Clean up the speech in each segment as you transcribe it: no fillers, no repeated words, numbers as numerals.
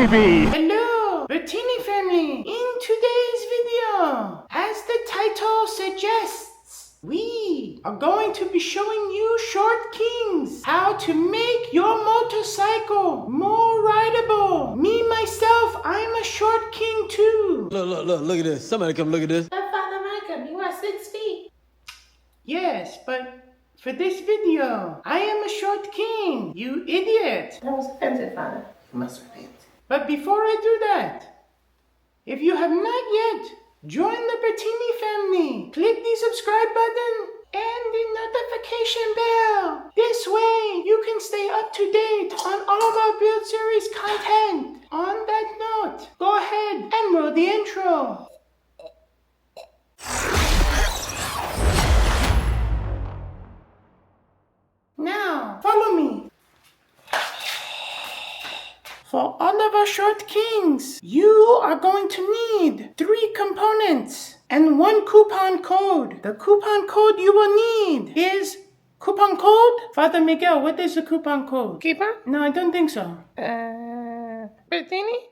baby! Hello, Bertini family! In today's video, as the title suggests, we are going to be showing you short kings how to make your motorcycle more rideable. Me, myself, I'm a short king too. Look at this. Somebody come look at this. Father Micah, you are 6 feet. Yes, but for this video, I am a short king, you idiot. That was offensive, Father. You must repent. But before I do that, if you have not yet joined the Bertini family, click the subscribe button and the notification bell. This way, you can stay up to date on all of our Build Series content. On that note, go ahead and roll the intro. Now, follow me. For all of our short kings, you are going to need 3 components and 1 coupon code. The coupon code you will need is coupon code. Father Miguel, what is the coupon code? Coupon? No, I don't think so. Bertini?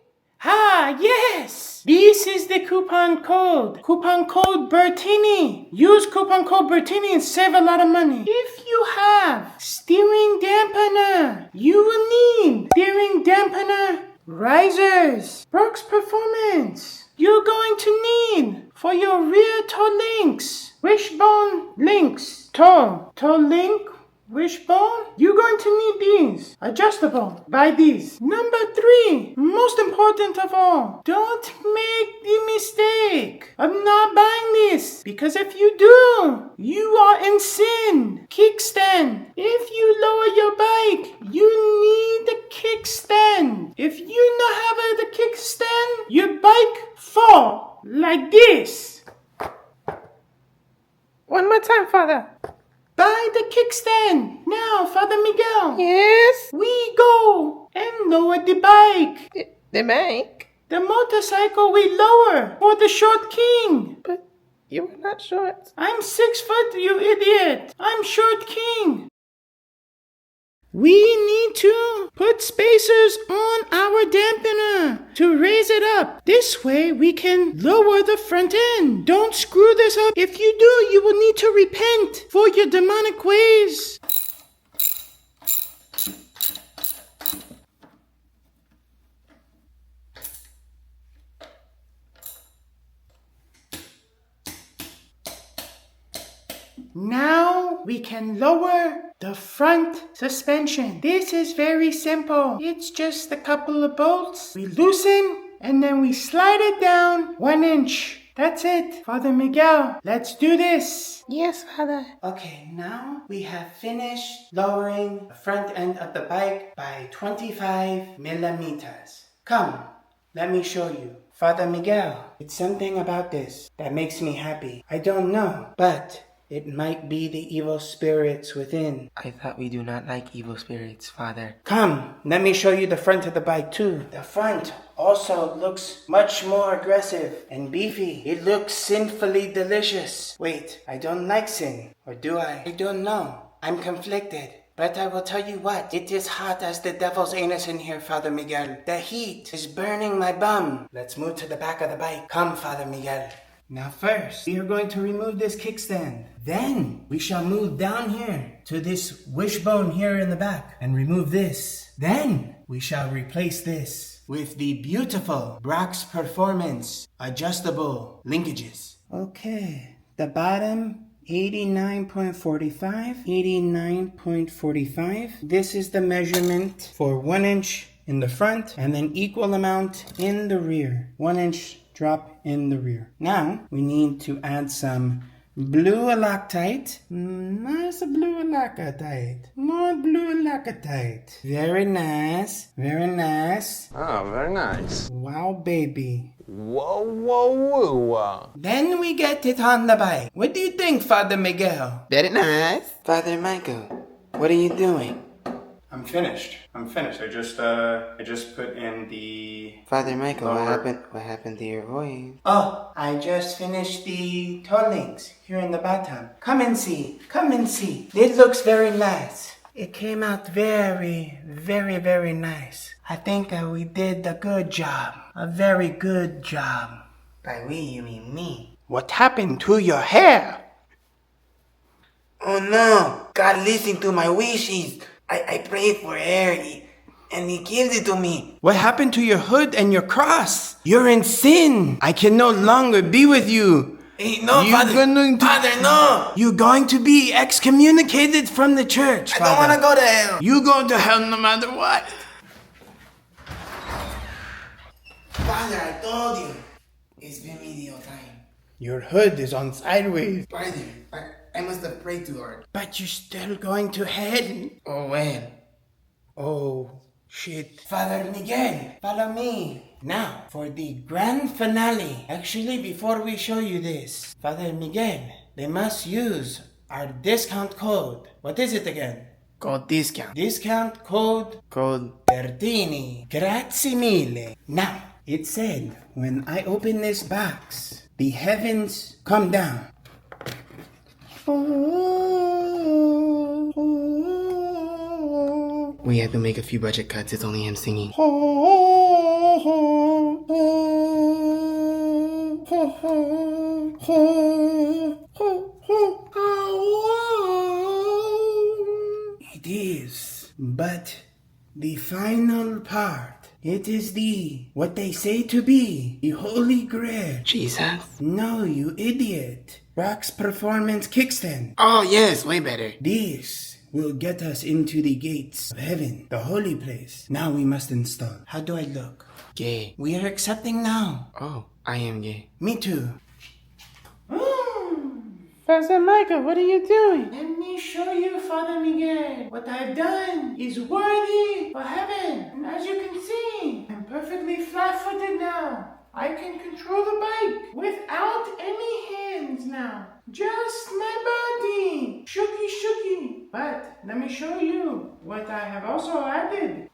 Ah, yes! This is the coupon code. Coupon code Bertini. Use coupon code Bertini and save a lot of money. If you have steering dampener, you will need steering dampener risers. Brooks Performance. You're going to need for your rear toe links, wishbone links, toe link, wishbone. You're going to need these. Adjustable. Buy these. Number 3, most important of all, don't make the mistake of not buying this, because if you do, you are in sin. Kickstand. If you lower your bike, you need the kickstand. If you not have the kickstand, your bike fall like this. One more time, Father. Buy the kickstand. Now, Father Miguel. Yes? We go and lower the bike. The bank? The motorcycle we lower for the short king. But you were not short. I'm 6 foot, you idiot. I'm short king. We need to put spacers on our dampener to raise it up. This way we can lower the front end. Don't screw this up. If you do, you will need to repent for your demonic ways. Now we can lower the front suspension. This is very simple. It's just a couple of bolts. We loosen and then we slide it down 1 inch. That's it. Father Miguel, let's do this. Yes, Father. Okay, now we have finished lowering the front end of the bike by 25 millimeters. Come, let me show you. Father Miguel, it's something about this that makes me happy. I don't know, but it might be the evil spirits within. I thought we do not like evil spirits, Father. Come, let me show you the front of the bike too. The front also looks much more aggressive and beefy. It looks sinfully delicious. Wait, I don't like sin. Or do I? I don't know. I'm conflicted. But I will tell you what, it is hot as the devil's anus in here, Father Miguel. The heat is burning my bum. Let's move to the back of the bike. Come, Father Miguel. Now first, we are going to remove this kickstand. Then, we shall move down here to this wishbone here in the back and remove this. Then, we shall replace this with the beautiful Brock's Performance adjustable linkages. Okay, the bottom 89.45, 89.45. This is the measurement for 1 inch in the front and then equal amount in the rear. 1 inch drop in the rear. Now, we need to add some blue Loctite. Nice blue Loctite. More blue Loctite. Very nice. Very nice. Oh, very nice. Wow, baby. Whoa, whoa, whoa. Then we get it on the bike. What do you think, Father Miguel? Very nice. Father Michael, what are you doing? I'm finished. I just put in the... Father Michael, Lower. what happened to your voice? Oh, I just finished the toe links here in the bottom. Come and see. Come and see. It looks very nice. It came out very, very, very nice. I think we did a good job. A very good job. By we, you mean me. What happened to your hair? Oh no, God listened to my wishes. I prayed for air and he gives it to me. What happened to your hood and your cross? You're in sin. I can no longer be with you. Hey, no, You're Father, no. You're going to be excommunicated from the church, I don't want to go to hell. You go to hell no matter what. Father, I told you. It's been me the whole time. Your hood is on sideways. Father, I must have prayed too hard. But you're still going to hell. Oh, well. Oh, shit. Father Miguel, follow me. Now, for the grand finale. Actually, before we show you this, Father Miguel, they must use our discount code. What is it again? Code discount. Discount code Code. Bertini. Grazie mille. Now, it said, when I open this box, the heavens come down. We had to make a few budget cuts. It's only him singing. It is, but the final part, it is what they say to be, the Holy Grail. Jesus. No, you idiot. Rock's performance kickstand. Oh, yes, way better. This will get us into the gates of heaven, the holy place. Now we must install. How do I look? Gay. We are accepting now. Oh, I am gay. Me too. Father Michael, what are you doing? Let me show you, Father Miguel. What I've done is worthy for heaven. And as you can see, I'm perfectly flat-footed now. I can control the bike without any hands now. Just my body. Shooky. But let me show you what I have also added.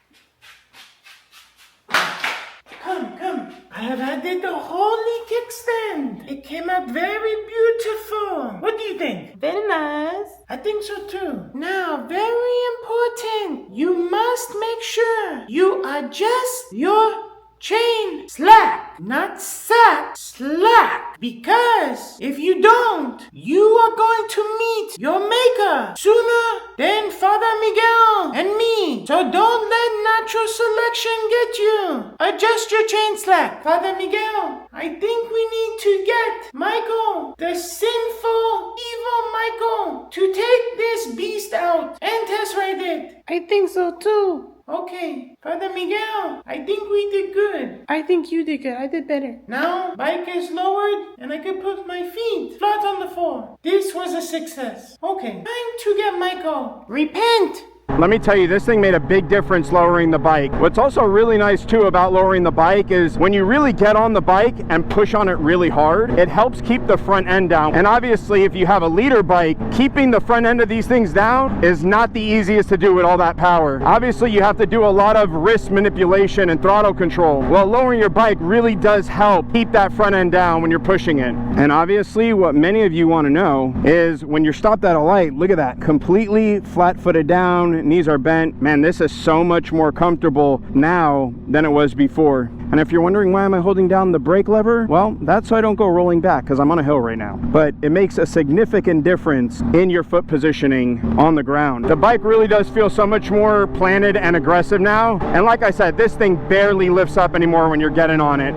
Come. I have added the holy kickstand. It came out very beautiful. What do you think? Very nice. I think so too. Now, very important. You must make sure you adjust your chain slack, not sack, slack. Because if you don't, you are going to meet your maker sooner than Father Miguel and me. So don't let natural selection get you. Adjust your chain slack. Father Miguel, I think we need to get Michael, the sinful, evil Michael, to take this beast out and test ride it. I think so too. Okay, Father Miguel, I think we did good. I think you did good. I did better. Now, bike is lowered and I can put my feet flat on the floor. This was a success. Okay, time to get Michael. Repent! Let me tell you, this thing made a big difference lowering the bike. What's also really nice too about lowering the bike is when you really get on the bike and push on it really hard, it helps keep the front end down. And obviously if you have a leader bike, keeping the front end of these things down is not the easiest to do with all that power. Obviously you have to do a lot of wrist manipulation and throttle control. Well, lowering your bike really does help keep that front end down when you're pushing it. And obviously what many of you want to know is when you're stopped at a light, look at that, completely flat-footed down, knees are bent. Man, this is so much more comfortable now than it was before. And if you're wondering why am I holding down the brake lever, well, that's so I don't go rolling back because I'm on a hill right now. But it makes a significant difference in your foot positioning on the ground. The bike really does feel so much more planted and aggressive now. And like I said, this thing barely lifts up anymore when you're getting on it.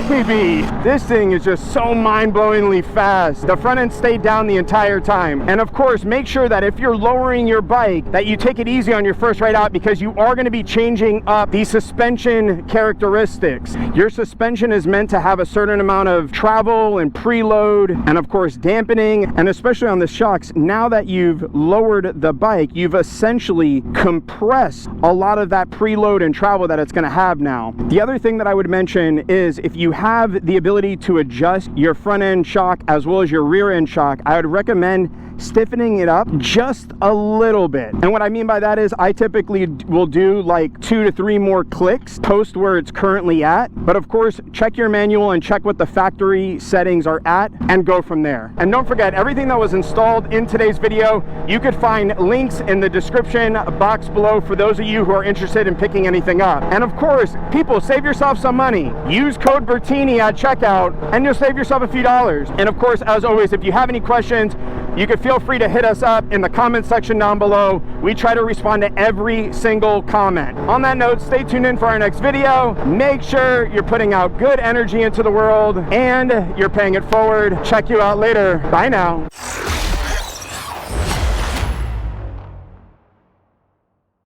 Baby, this thing is just so mind-blowingly fast. The front end stayed down the entire time. And of course, make sure that if you're lowering your bike, that you take it easy on your first ride out because you are going to be changing up the suspension characteristics. Your suspension is meant to have a certain amount of travel and preload and of course dampening, and especially on the shocks, now that you've lowered the bike, you've essentially compressed a lot of that preload and travel that it's going to have now. The other thing that I would mention is if you have the ability to adjust your front end shock as well as your rear end shock, I would recommend stiffening it up just a little bit. And what I mean by that is I typically will do like 2 to 3 more clicks post where it's currently at. But of course, check your manual and check what the factory settings are at and go from there. And don't forget, everything that was installed in today's video, you could find links in the description box below for those of you who are interested in picking anything up. And of course, people, save yourself some money. Use code Bertini at checkout and you'll save yourself a few dollars. And of course, as always, if you have any questions, you can feel free to hit us up in the comment section down below. We try to respond to every single comment. On that note, stay tuned in for our next video. Make sure you're putting out good energy into the world and you're paying it forward. Check you out later. Bye now.